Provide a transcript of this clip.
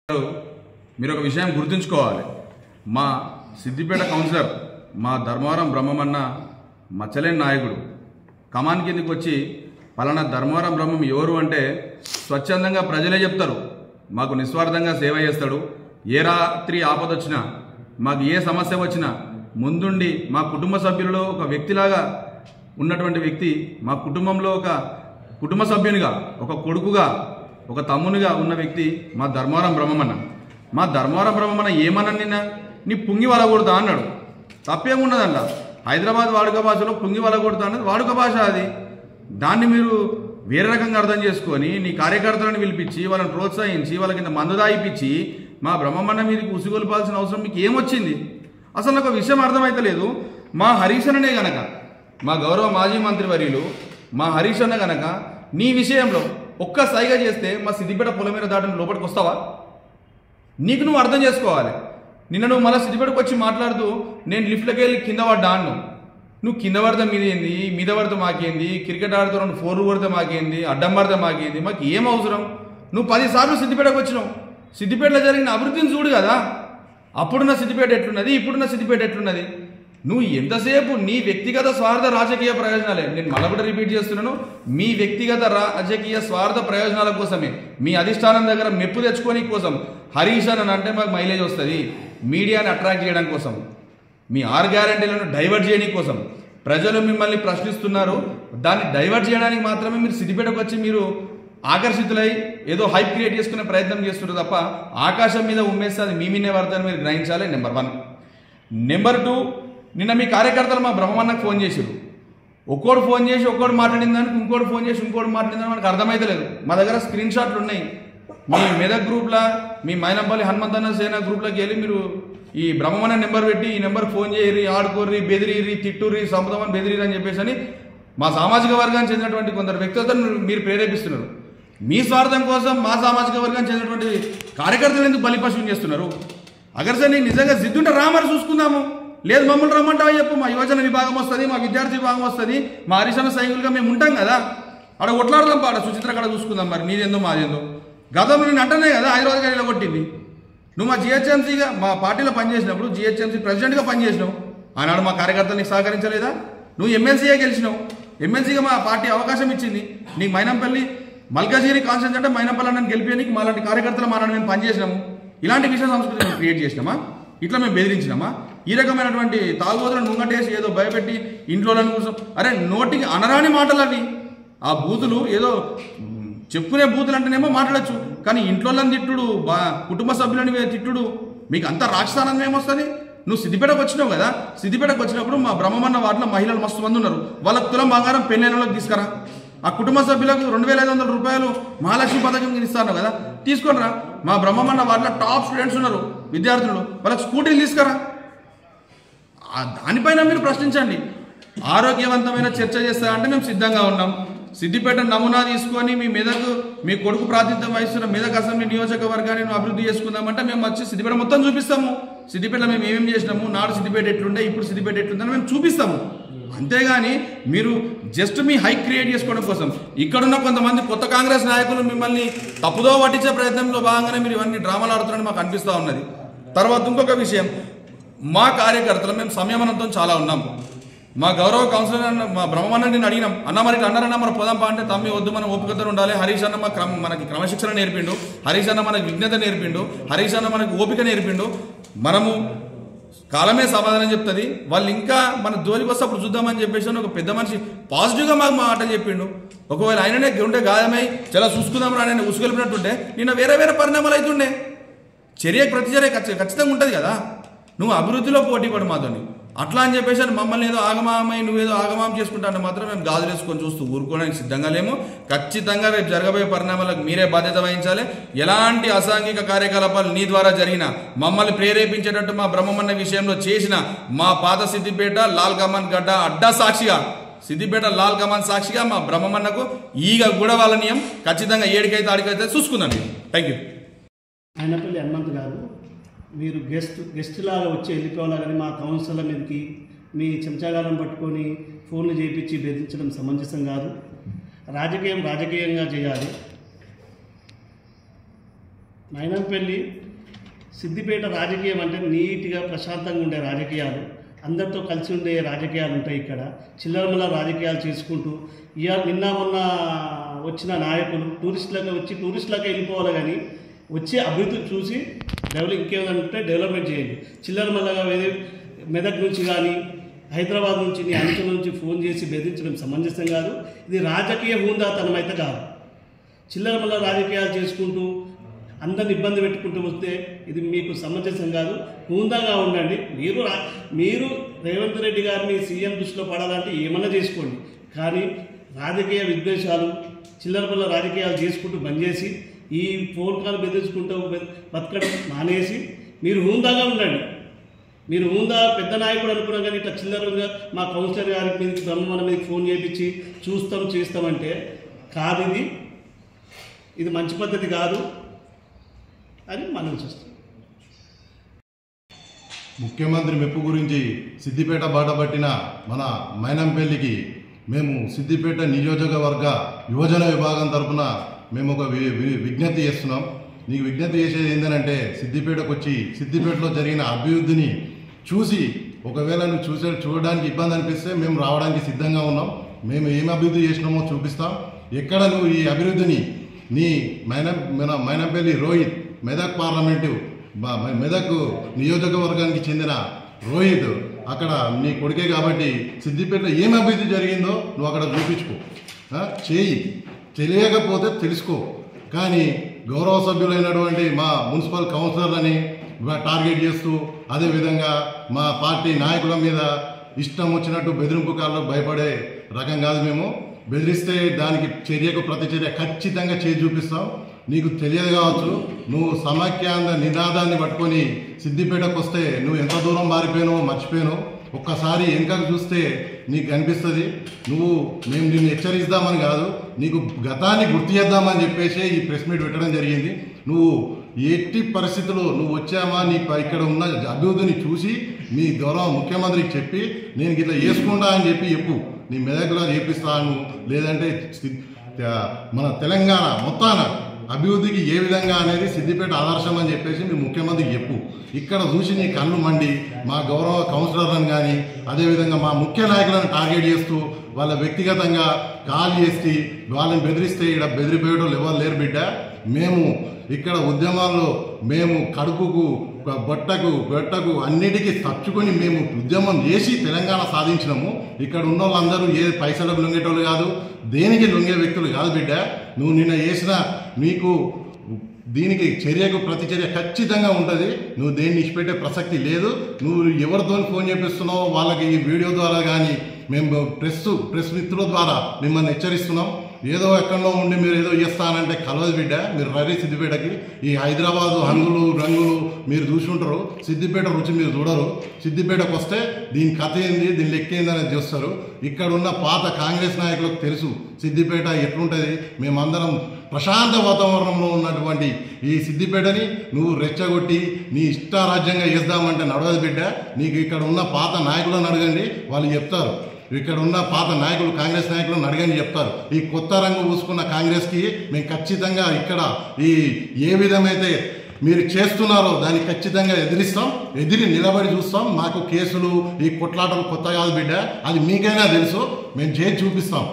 మీరు ఒక విషయం గుర్తుంచుకోవాలి. మా సిద్దిపేట కౌన్సిలర్ మా ధర్మవరం బ్రహ్మమన్న మచ్చలేని నాయకుడు కమాన్ కిందకి వచ్చి పలానా ధర్మవరం బ్రహ్మం ఎవరు అంటే స్వచ్ఛందంగా ప్రజలే చెప్తారు. మాకు నిస్వార్థంగా సేవ చేస్తాడు. ఏ రాత్రి ఆపదొచ్చినా మాకు ఏ సమస్య వచ్చినా ముందుండి మా కుటుంబ సభ్యులలో ఒక వ్యక్తిలాగా ఉన్నటువంటి వ్యక్తి, మా కుటుంబంలో ఒక కుటుంబ సభ్యునిగా, ఒక కొడుకుగా, ఒక తమ్మునిగా ఉన్న వ్యక్తి మా ధర్మవరం బ్రహ్మమన్న. మా ధర్మవరం బ్రహ్మమన్న ఏమన్నా నిన్న నీ పుంగి వలగొడతా అన్నాడు. తప్పేమున్నదంట. హైదరాబాద్ వాడుక భాషలో పుంగి వలగొడతా అన్నది వాడుక భాష. అది దాన్ని మీరు వేరే రకంగా అర్థం చేసుకొని నీ కార్యకర్తలను పిలిపించి వాళ్ళని ప్రోత్సహించి వాళ్ళకి ఇంత మందు దాయిపించి మా బ్రహ్మమన్న మీదకి ఉసిగొల్పాల్సిన అవసరం మీకు ఏమొచ్చింది? అసలు నాకు విషయం అర్థమైతలేదు. మా హరీష్ అన్ననే గనక, మా గౌరవ మాజీ మంత్రివర్యులు మా హరీష్ అన్న గనక నీ విషయంలో ఒక్క సైగ చేస్తే మా సిద్దిపేట పొలం మీద దాటిని లోపలికి వస్తావా? నీకు నువ్వు అర్థం చేసుకోవాలి. నిన్న నువ్వు మళ్ళీ సిద్దిపేటకు వచ్చి మాట్లాడుతూ నేను లిఫ్ట్లోకి వెళ్ళి కింద పడ్డా అన్నావు. నువ్వు కింద పడితే మీదేంది, మీద పడితే మాకేంది, క్రికెట్ ఆడుతూ 2 4 పడితే మాకేంది, అడ్డం పడితే మాకేంది, మాకు ఏం అవసరం? నువ్వు 10 సార్లు సిద్దిపేటకు వచ్చినావు. సిద్దిపేటలో జరిగిన అభివృద్ధిని చూడు కదా. అప్పుడున్న సిద్దిపేట ఎట్లున్నది, ఇప్పుడున్న సిద్దిపేట ఎట్లున్నది? నువ్వు ఎంతసేపు నీ వ్యక్తిగత స్వార్థ రాజకీయ ప్రయోజనాలే. నేను మళ్ళీ కూడా రిపీట్ చేస్తున్నాను, మీ వ్యక్తిగత రాజకీయ స్వార్థ ప్రయోజనాల కోసమే, మీ అధిష్టానం దగ్గర మెప్పు తెచ్చుకోని కోసం హరీష్ అని అంటే మాకు మైలేజ్ వస్తుంది, మీడియాని అట్రాక్ట్ చేయడం కోసం, మీ 6 గ్యారంటీలను డైవర్ట్ చేయడం కోసం ప్రజలు మిమ్మల్ని ప్రశ్నిస్తున్నారు. దాన్ని డైవర్ట్ చేయడానికి మాత్రమే మీరు సిద్దిపేటకు వచ్చి మీరు ఆకర్షితులై ఏదో హైప్ క్రియేట్ చేసుకునే ప్రయత్నం చేస్తున్నారు తప్ప ఆకాశం మీద ఉమ్మేస్తే అది మీ మీనే పడుతుందని మీరు గ్రహించాలి. నెంబర్ 1. నెంబర్ 2, నిన్న మీ కార్యకర్తలు మా బ్రహ్మమన్నకు ఫోన్ చేశారు. ఒక్కోడు ఫోన్ చేసి ఒక్కోడు మాట్లాడిందానికి ఇంకోటి ఫోన్ చేసి ఇంకోటి మాట్లాడిందని మనకు అర్థమైతలేదు. మా దగ్గర స్క్రీన్ షాట్లు ఉన్నాయి. మీ మెదక్ గ్రూప్లో, మీ మైనంపల్లి హనుమంతన్న సేన గ్రూప్లోకి వెళ్ళి మీరు ఈ బ్రహ్మమన్న నెంబర్ పెట్టి ఈ నెంబర్ ఫోన్ చేయరి, ఆడుకోర్రి, బెదిరిరి, తిట్టుర్రి, సంపదమని బెదిరి అని చెప్పేసి అని మా సామాజిక వర్గానికి చెందినటువంటి కొందరు వ్యక్తులతో మీరు ప్రేరేపిస్తున్నారు. మీ స్వార్థం కోసం మా సామాజిక వర్గానికి చెందినటువంటి కార్యకర్తలు ఎందుకు బలిపశువుని చేస్తున్నారు? అగర్సే నీకు నిజంగా జిద్దుంటే రామని చూసుకుందాము. లేదు మమ్మల్ని రమ్మంటావా చెప్పు, మా యువజన విభాగం వస్తుంది, మా విద్యార్థి విభాగం వస్తుంది, మా హరిశన సైనికులుగా మేము ఉంటాం కదా, ఆడ కొట్లాడదాం పాడ సుచిత్ర కడ చూసుకుందాం. మరి నీదేందో మాదేందో. గతంలో నేను అంటనే కదా హైదరాబాద్ గారిలో కొట్టింది. నువ్వు మా జిహెచ్ఎంసీగా మా పార్టీలో పనిచేసినప్పుడు జిహెచ్ఎంసీ ప్రెసిడెంట్గా పనిచేసినావు. ఆనాడు మా కార్యకర్తలు నీకు సహకరించలేదా? నువ్వు ఎమ్మెల్సీగా గెలిచినావు. ఎమ్మెల్సీగా మా పార్టీ అవకాశం ఇచ్చింది. నీకు మైనంపల్లి మల్కాజిగిరి కాన్స్టిట్యూన్సీ అంటే మైనంపల్లి అన్నని గెలిపేయడానికి మాలాంటి కార్యకర్తలు మానాడు మేము పనిచేసినాము. ఇలాంటి విషయ సంస్కృతి మేము క్రియేట్ చేసినామా? ఇట్లా మేము బెదిరించినామా? ఈ రకమైనటువంటి తాగుబోతులను ముంగటేసి ఏదో భయపెట్టి ఇంట్లోని కోసం, అరే నోటికి అనరాని మాటలు అవి. ఆ బూతులు ఏదో చెప్పుకునే బూతులు అంటేనేమో మాట్లాడచ్చు, కానీ ఇంట్లోని తిట్టుడు, కుటుంబ సభ్యులని తిట్టుడు, మీకు అంత రాక్షసానందం ఏమొస్తుంది? నువ్వు సిద్దిపేటకు వచ్చినావు కదా, సిద్దిపేటకు వచ్చినప్పుడు మా బ్రహ్మమన్న వార్డులో మహిళలు మస్తు మంది ఉన్నారు. వాళ్ళకు తులం బంగారం పెళ్ళైనలోకి తీసుకురా. ఆ కుటుంబ సభ్యులకు 2500 రూపాయలు మహాలక్ష్మి పథకం ఇస్తాను కదా, తీసుకొని రా. మా బ్రహ్మమన్న వార్డులో టాప్ స్టూడెంట్స్ ఉన్నారు, విద్యార్థులు, వాళ్ళకి స్కూటీలు తీసుకురా. దానిపైన మీరు ప్రశ్నించండి. ఆరోగ్యవంతమైన చర్చ చేస్తారంటే మేము సిద్ధంగా ఉన్నాం. సిద్దిపేట నమూనా తీసుకొని మీ మెదక్, మీ కొడుకు ప్రాతినిధ్యం వహిస్తున్న మెదక్ అసెంబ్లీ నియోజకవర్గాన్ని అభివృద్ధి చేసుకుందామంటే మేము వచ్చి సిద్దిపేట మొత్తం చూపిస్తాము. సిద్దిపేటలో మేము ఏమేమి చేసినాము, నాడు సిద్దిపేట ఎట్లుండే, ఇప్పుడు సిద్దిపేట ఎట్లుందని మేము చూపిస్తాము. అంతేగాని మీరు జస్ట్ మీ హైక్ క్రియేట్ చేసుకోవడం కోసం ఇక్కడున్న కొంతమంది కొత్త కాంగ్రెస్ నాయకులు మిమ్మల్ని తప్పుదో పట్టించే ప్రయత్నంలో భాగంగానే మీరు ఇవన్నీ డ్రామాలు ఆడుతున్నారని మాకు అనిపిస్తూ ఉన్నది. తర్వాత ఇంకొక విషయం, మా కార్యకర్తలు మేము సంయమనంతో చాలా ఉన్నాం. మా గౌరవ కౌన్సిలర్ అన్న మా బ్రహ్మమన్న నేను అడిగినాం, అన్న మరి అన్నారన్న మన పోదాంపా అంటే తమ్మి వద్దు, మనం ఓపికతో ఉండాలి. హరీష్ అన్న మనకి క్రమశిక్షణ నేర్పిండు, హరీష్ అన్న మనకి విజ్ఞత నేర్పిండు, హరీష్ అన్న మనకి ఓపిక నేర్పిండు. మనము కాలమే సమాధానం చెప్తుంది. వాళ్ళు ఇంకా మన జోలికి వస్తే అప్పుడు చూద్దామని చెప్పేసి ఒక పెద్ద మనిషి పాజిటివ్గా మాకు మాటలు చెప్పిండు. ఒకవేళ ఆయననే ఉంటే గాయమై చాలా చూసుకుందాం ఆయన ఉసుగలిపినట్టుంటే నిన్న వేరే వేరే పరిణామాలు అవుతుండే. ప్రతిచర్య ఖచ్చితంగా ఉంటుంది కదా. నువ్వు అభివృద్ధిలో పోటీ పడు మాతోని అట్లా అని చెప్పేసి మమ్మల్ని ఏదో ఆగమామై నువ్వేదో ఆగమాం చేసుకుంటా అంటే మాత్రం మేము గాజులు వేసుకొని చూస్తూ ఊరుకోవడానికి సిద్ధంగా లేము. ఖచ్చితంగా రేపు జరగబోయే పరిణామాలకు మీరే బాధ్యత వహించాలి. ఎలాంటి అసాంఘిక కార్యకలాపాలు నీ ద్వారా జరిగినా, మమ్మల్ని ప్రేరేపించేటట్టు మా బ్రహ్మమన్న విషయంలో చేసిన మా పాత సిద్దిపేట లాల్ కమాన్ గడ్డ అడ్డా సాక్షిగా, సిద్దిపేట లాల్ కమాన్ సాక్షిగా మా బ్రహ్మమన్నకు ఈగ కూడా వాళ్ళ నియం ఖచ్చితంగా ఏడికైతే ఆడికైతే చూసుకుందండి. Thank you. అయినపల్లి హనుమంత్ గారు, మీరు గెస్ట్ లాగా వచ్చి వెళ్ళిపోవాలా కానీ మా కౌన్సిలర్ మీదకి మీ చెంచాగారం పట్టుకొని ఫోన్లు చేయించి బెదిరించడం సమంజసం కాదు. రాజకీయంగా చేయాలి. మైనంపల్లి సిద్దిపేట రాజకీయం అంటే నీట్గా ప్రశాంతంగా ఉండే రాజకీయాలు, అందరితో కలిసి ఉండే రాజకీయాలు ఉంటాయి. ఇక్కడ చిల్లరమల్ల రాజకీయాలు చేసుకుంటూ నిన్న మొన్న వచ్చిన నాయకులు టూరిస్టులకు వెళ్ళిపోవాలి, కానీ వచ్చే అభివృద్ధి చూసి ఇంకేమంటే డెవలప్మెంట్ చేయండి. చిల్లరమల్లగా మెదక్ నుంచి కానీ హైదరాబాద్ నుంచి నీ అంచుల నుంచి ఫోన్ చేసి బెదిరించడం సమంజసం కాదు. ఇది రాజకీయ హూందాతనం అయితే కాదు. చిల్లరమల్ల రాజకీయాలు చేసుకుంటూ అందరిని ఇబ్బంది పెట్టుకుంటూ వస్తే ఇది మీకు సమంజసం కాదు. హూందాగా ఉండండి. మీరు రేవంత్ రెడ్డి గారిని సీఎం దృష్టిలో పడాలంటే ఏమన్నా చేసుకోండి, కానీ రాజకీయ విద్వేషాలు చిల్లరమల్ల రాజకీయాలు చేసుకుంటూ బంద్ చేసి ఈ ఫోన్ కాల్ బెదిరించుకుంటూ బతకడం మానేసి మీరు హూందాగా ఉండండి. మీరు హూందా పెద్ద నాయకుడు అనుకున్నాం, కానీ ఇట్లా చిల్లరగా మా కౌన్సిలర్ గారి మీదకి బ్రహ్మణ మీదకి ఫోన్ చేయించి చేస్తామంటే కాదు. ఇది మంచి పద్ధతి కాదు అని మనం చూస్తాం. ముఖ్యమంత్రి మెప్పు గురించి సిద్దిపేట బాట పట్టిన మన మైనంపల్లికి మేము సిద్దిపేట నియోజకవర్గ యువజన విభాగం తరఫున మేము ఒక విజ్ఞప్తి చేస్తున్నాం. నీకు విజ్ఞప్తి చేసేది ఏంటంటే సిద్దిపేటకు వచ్చి సిద్దిపేటలో జరిగిన అభివృద్ధిని చూసి ఒకవేళ నువ్వు చూడడానికి ఇబ్బంది అనిపిస్తే మేము రావడానికి సిద్ధంగా ఉన్నాం. మేము ఏం అభివృద్ధి చేసినామో చూపిస్తాం. ఎక్కడ నువ్వు ఈ అభివృద్ధిని నీ మైనంపల్లి రోహిత్ మెదక్ పార్లమెంటు మెదక్ నియోజకవర్గానికి చెందిన రోహిత్ అక్కడ నీ కొడుకే కాబట్టి సిద్దిపేటలో ఏం అభివృద్ధి జరిగిందో నువ్వు అక్కడ చూపించుకో, చేయి. తెలియకపోతే తెలుసుకో. కానీ గౌరవ సభ్యులైనటువంటి మా మున్సిపల్ కౌన్సిలర్లని టార్గెట్ చేస్తూ అదేవిధంగా మా పార్టీ నాయకుల మీద ఇష్టం వచ్చినట్టు బెదిరింపు కాళ్ళకు భయపడే రకం కాదు. మేము బెదిరిస్తే దానికి చర్యకు ప్రతిచర్య ఖచ్చితంగా చేసి చూపిస్తాం. నీకు తెలియదు కావచ్చు, నువ్వు సమాఖ్యాంద నినాదాన్ని పట్టుకొని సిద్దిపేటకు వస్తే నువ్వు ఎంత దూరం మారిపోయానో మర్చిపోయానో. ఒక్కసారి వెనుకకు చూస్తే నీకు అనిపిస్తుంది. మేము నిన్ను హెచ్చరిస్తామని కాదు, నీకు గతాన్ని గుర్తు చేద్దామని చెప్పేసి ఈ ప్రెస్ మీట్ పెట్టడం జరిగింది. నువ్వు ఎట్టి పరిస్థితుల్లో నువ్వు వచ్చామా నీ ఇక్కడ ఉన్న అభివృద్ధిని చూసి మీ గౌరవ ముఖ్యమంత్రికి చెప్పి నేను ఇట్లా చేసుకుంటా అని చెప్పు. నీ మెదకులా చేపిస్తాను, లేదంటే మన తెలంగాణ మొత్తాన అభివృద్ధికి ఏ విధంగా అనేది సిద్దిపేట ఆదర్శం అని చెప్పేసి మీ ముఖ్యమంత్రికి చెప్పు. ఇక్కడ చూసి నీ కళ్ళు మండి మా గౌరవ కౌన్సిలర్లను కానీ అదేవిధంగా మా ముఖ్య నాయకులను టార్గెట్ చేస్తూ వాళ్ళ వ్యక్తిగతంగా కాల్ చేసి వాళ్ళని బెదిరిస్తే ఇక్కడ బెదిరిపోయేటోళ్ళు ఎవరు లేరు బిడ్డ. మేము ఇక్కడ ఉద్యమాల్లో మేము కడుపుకు బొట్టకు అన్నిటికీ తచ్చుకొని మేము ఉద్యమం చేసి తెలంగాణ సాధించినాము. ఇక్కడ ఉన్న వాళ్ళందరూ ఏ పైసలకు లొంగేటోళ్ళు కాదు, దేనికి లొంగే వ్యక్తులు కాదు బిడ్డ. నువ్వు నిన్న చేసిన నీకు దీనికి చర్యకు ప్రతిచర్య ఖచ్చితంగా ఉంటుంది. నువ్వు దేన్ని ఇచ్చిపెట్టే ప్రసక్తి లేదు. నువ్వు ఎవరితో ఫోన్ చేపిస్తున్నావో వాళ్ళకి ఈ వీడియో ద్వారా కానీ మేము ప్రెస్ మిత్రుల ద్వారా మిమ్మల్ని హెచ్చరిస్తున్నాం. ఏదో ఎక్కడో ఉండి మీరు ఏదో చేస్తానంటే కలవదు బిడ్డ. మీరు రండి సిద్దిపేటకి. ఈ హైదరాబాదు హంగులు రంగులు మీరు చూసుంటారు, సిద్దిపేట రుచి మీరు చూడరు. సిద్దిపేటకు వస్తే దీని కథ ఏంది, దీని లెక్క ఏందని చూస్తారు. ఇక్కడ ఉన్న పాత కాంగ్రెస్ నాయకులకు తెలుసు సిద్దిపేట ఎట్లుంటుంది. మేమందరం ప్రశాంత వాతావరణంలో ఉన్నటువంటి ఈ సిద్దిపేటని నువ్వు రెచ్చగొట్టి నీ ఇష్టారాజ్యంగా చేద్దామంటే నడవదు బిడ్డ. నీకు ఇక్కడ ఉన్న పాత నాయకులను అడగండి, వాళ్ళు చెప్తారు. ఇక్కడ ఉన్న పాత నాయకులు కాంగ్రెస్ నాయకులను అడగని చెప్తారు. ఈ కొత్త రంగు పూసుకున్న కాంగ్రెస్కి మేము ఖచ్చితంగా ఇక్కడ ఏ విధమైతే మీరు చేస్తున్నారో దాన్ని ఖచ్చితంగా ఎదిరిస్తాం, ఎదిరి నిలబడి చూస్తాం. మాకు కేసులు ఈ కొట్లాటలు కొత్త కాదు బిడ్డ, అది మీకైనా తెలుసు. మేము చేసి చూపిస్తాం.